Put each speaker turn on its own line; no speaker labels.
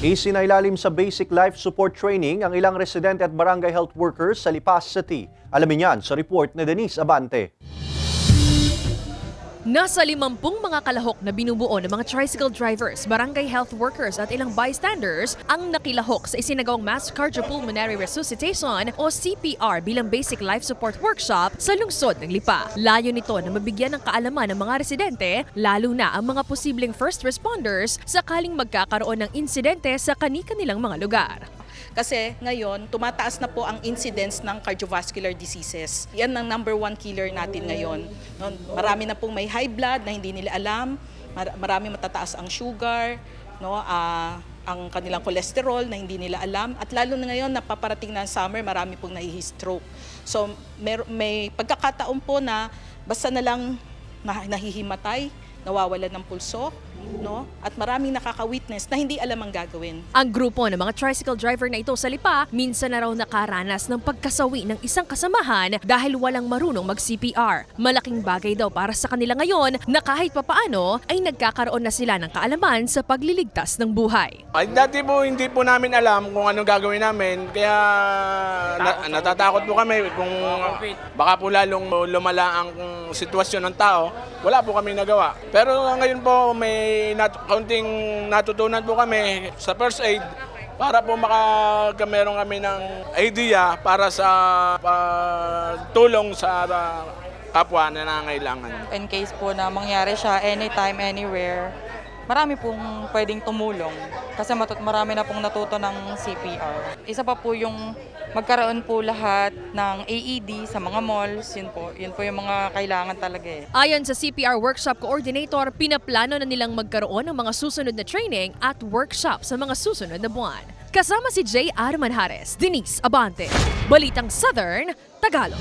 Isinailalim sa Basic Life Support Training ang ilang residente at barangay health workers sa Lipa City. Alamin yan sa report ni Denise Abante.
Nasa 50 mga kalahok na binubuo ng mga tricycle drivers, barangay health workers at ilang bystanders ang nakilahok sa isinagawang Mass Cardiopulmonary Resuscitation o CPR bilang Basic Life Support Workshop sa lungsod ng Lipa. Layo nito na mabigyan ng kaalaman ng mga residente, lalo na ang mga posibleng first responders sakaling magkakaroon ng insidente sa kani-kanilang mga lugar.
Kasi ngayon, tumataas na po ang incidence ng cardiovascular diseases. Yan ang number 1 killer natin ngayon. Marami na pong may high blood na hindi nila alam, marami matataas ang sugar, ang kanilang cholesterol na hindi nila alam, at lalo na ngayon napaparating na ang summer, marami pong nahi-stroke. So may pagkakataon po na basta na lang nahihimatay, nawawalan ng pulso, at maraming nakaka-witness na hindi alam ang gagawin.
Ang grupo ng mga tricycle driver na ito sa Lipa, minsan na raw nakaranas ng pagkasawi ng isang kasamahan dahil walang marunong mag-CPR. Malaking bagay daw para sa kanila ngayon na kahit papaano ay nagkakaroon na sila ng kaalaman sa pagliligtas ng buhay.
Ay, dati po hindi po namin alam kung anong gagawin namin, kaya natatakot po kami kung baka po lalong lumala ang sitwasyon ng tao. Wala po kami nagawa. Pero ngayon po may kaunting natutunan po kami sa first aid para po meron kami ng idea para sa tulong sa kapwa na nangangailangan.
In case po na mangyari siya anytime, anywhere, marami pong pwedeng tumulong kasi marami na pong natuto ng CPR. Isa pa po yung magkaroon po lahat ng AED sa mga malls, yun po yung mga kailangan talaga eh.
Ayon sa CPR Workshop Coordinator, pinaplano na nilang magkaroon ng mga susunod na training at workshop sa mga susunod na buwan. Kasama si J. R. Manjares, Denise Abante, Balitang Southern, Tagalog.